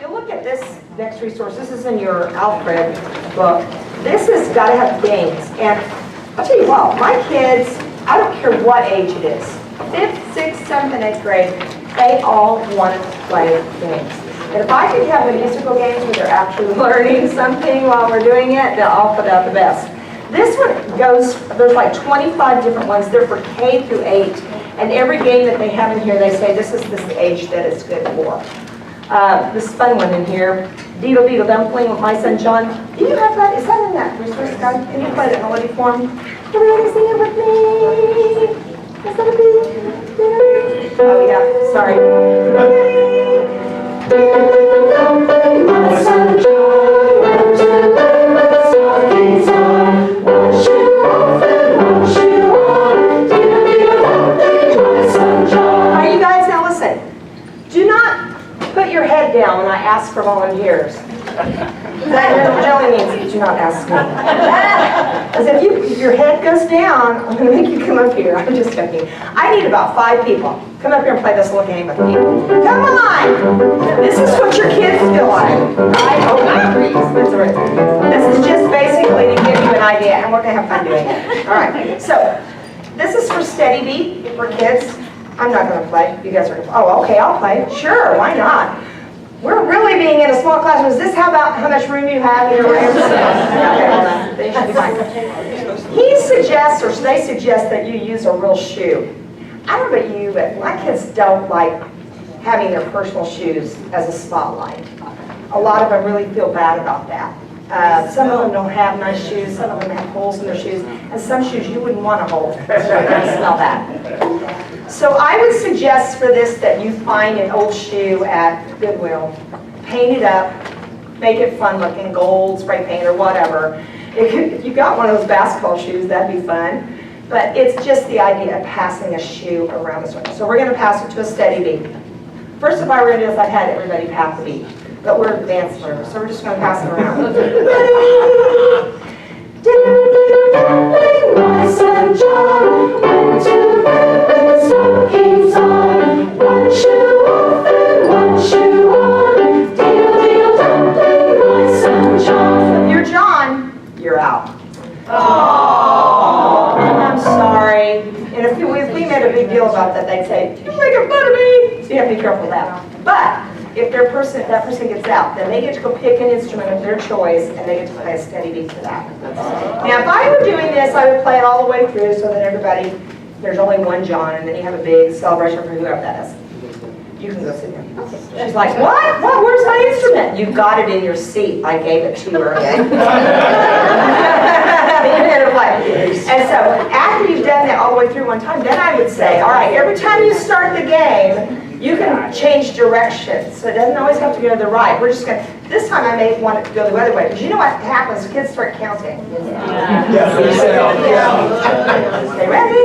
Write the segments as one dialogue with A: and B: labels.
A: you look at this next resource, this is in your Alfred book. This has got to have games. And I'll tell you what, my kids, I don't care what age it is, 5th, 6th, 7th, and 8th grade, they all want to play games. And if I could have the musical games where they're actually learning something while we're doing it, then I'll put out the best. This one goes, there's like 25 different ones. They're for K through 8. And every game that they have in here, they say this is the age that it's good for. This fun one in here, Deedle Deedle Dumpling with my son John. Do you have that? Is that in that resource guide? Can you play it in melody form? Everybody sing it with me. Is that a bee? Oh yeah, sorry. Deedle Dumpling, my son John, went to bed with stockings on. One shoe off and one shoe on. Deedle Deedle Dumpling, my son John. All right, you guys, now listen. Do not put your head down when I ask for volunteers. That generally means that you not ask me. Because if your head goes down, I'm going to make you come up here. I'm just joking. I need about 5 people. Come up here and play this little game with me. Come on! This is what your kids feel like. Right? Oh, this is just basically to give you an idea, and we're going to have fun doing it. All right. So, this is for steady beat for kids. I'm not going to play. You guys are going to play. Oh, okay, I'll play. Sure, why not? We're really being in a small classroom. Is this how much room you have in your rooms? Okay, they should be fine. He suggests, or they suggest, that you use a real shoe. I don't know about you, but my kids don't like having their personal shoes as a spotlight. A lot of them really feel bad about that. Some of them don't have nice shoes, some of them have holes in their shoes, and some shoes you wouldn't want to hold. They're going to smell bad. So I would suggest for this that you find an old shoe at Goodwill, paint it up, make it fun looking, gold, spray paint, or whatever. If you got one of those basketball shoes, that'd be fun. But it's just the idea of passing a shoe around the circle. So we're going to pass it to a steady beat. First, if I were going to do this, I'd have everybody pass the beat. But we're advanced learners, so we're just going to pass it around. My son John went to bed with stockings on. One shoe off and one shoe on. Deedle deedle dumpling, my son John. If you're John, you're out. Oh, I'm sorry. And if we made a big deal about that, they'd say, "You're making fun of me." So you have to be careful of that. But if that person gets out, then they get to go pick an instrument of their choice, and they get to play a steady beat to that. Now, if I were doing this, I would play it all the way through so that everybody, there's only one John, and then you have a big celebration for whoever that is. You can go sit here. She's like, what? What? Where's my instrument? You've got it in your seat. I gave it to her. And so after you've done that all the way through one time, then I would say, all right, every time you start the game, you can change direction. So it doesn't always have to go to the right. We're just going to, this time I may want it to go the other way. Because you know what happens? Kids start counting. Yeah. Okay, ready?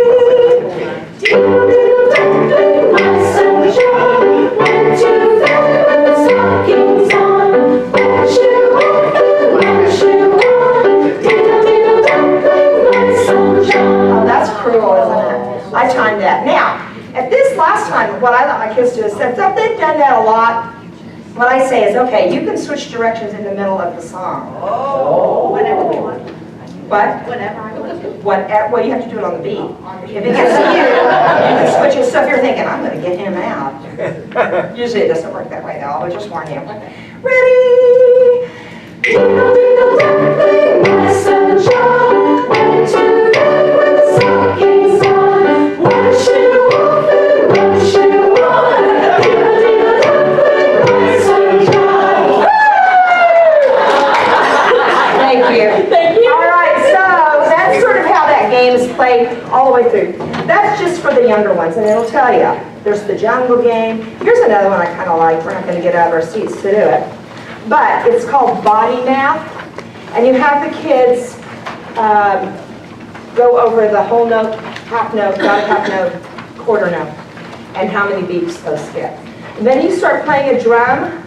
A: My son John went to bed with stockings on. One shoe off and one shoe on. Deedle deedle dumpling, my son John. Oh, that's cruel, isn't it? I timed that. Now, at this last time, what I let my kids do is, since they've done that a lot, what I say is, okay, you can switch directions in the middle of the song.
B: Oh, whenever we want.
A: What?
B: Whenever I want to.
A: Well, you have to do it on the beat. If it gets to you, you can switch it. So if you're thinking, I'm going to get him out. Usually it doesn't work that way, though. I'll just warn you. Ready? Deedle deedle dumpling, my son John went to bed with stockings on. One shoe off and one shoe on. Deedle deedle dumpling, my son John. Thank you. Thank you. All right, so that's sort of how that game is played all the way through. That's just for the younger ones, and it'll tell you. There's the jungle game. Here's another one I kind of like. We're not going to get out of our seats to do it. But it's called body math, and you have the kids go over the whole note, half note, dotted half note, quarter note, and how many beats those get. And then you start playing a drum,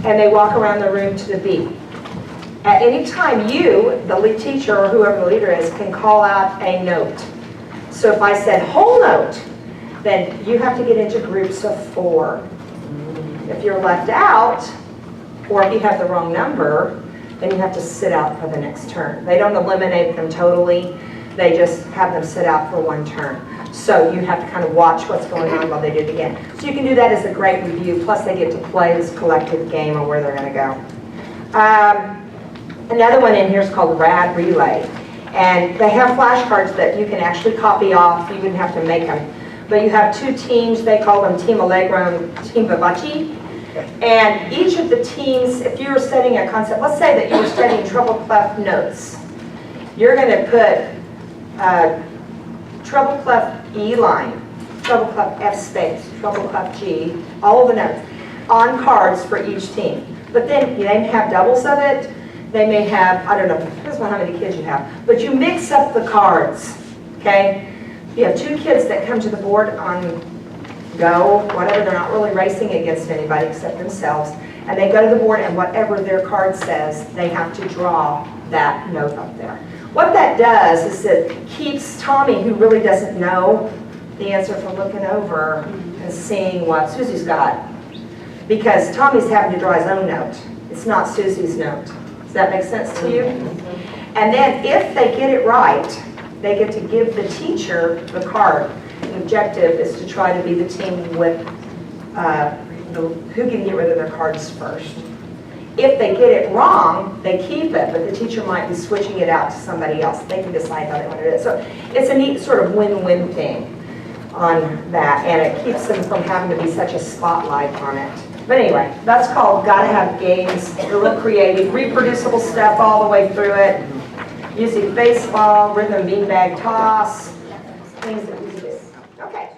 A: and they walk around the room to the beat. At any time, you, the lead teacher or whoever the leader is, can call out a note. So if I said whole note, then you have to get into groups of 4.
B: If you're left out, or if you have the wrong number, then you have to sit out for the next turn. They don't eliminate them totally. They just have them sit out for one turn. So you have to kind of watch what's going on while they do it again. So you can do that as a great review, plus they get to play this collective game of where they're going to go. Another one in here is called Rad Relay. And they have flashcards that you can actually copy off. You wouldn't have to make them. But you have two teams. They call them Team Allegro and Team Vivace. And each of the teams, if you were studying a concept, let's say that you were studying treble clef notes. You're going to put treble clef E line, treble clef F space, treble clef G, all of the notes on cards for each team. But then they may have doubles of it. They may have, I don't know, depends on how many kids you have. But you mix up the cards, okay? You have two kids that come to the board on go, whatever, they're not really racing against anybody except themselves. And they go to the board and whatever their card says, they have to draw that note up there. What that does is it keeps Tommy, who really doesn't know the answer, from looking over and seeing what Susie's got. Because Tommy's having to draw his own note. It's not Susie's note. Does that make sense to you? And then if they get it right, they get to give the teacher the card. The objective is to try to be the team with who can get rid of their cards first. If they get it wrong, they keep it, but the teacher might be switching it out to somebody else. They can decide how they want to do it. So it's a neat sort of win-win thing on that, and it keeps them from having to be such a spotlight on it. But anyway, that's called Gotta Have Games. They're real creative, reproducible stuff all the way through it. Using baseball, rhythm beanbag toss, things that we do. Okay.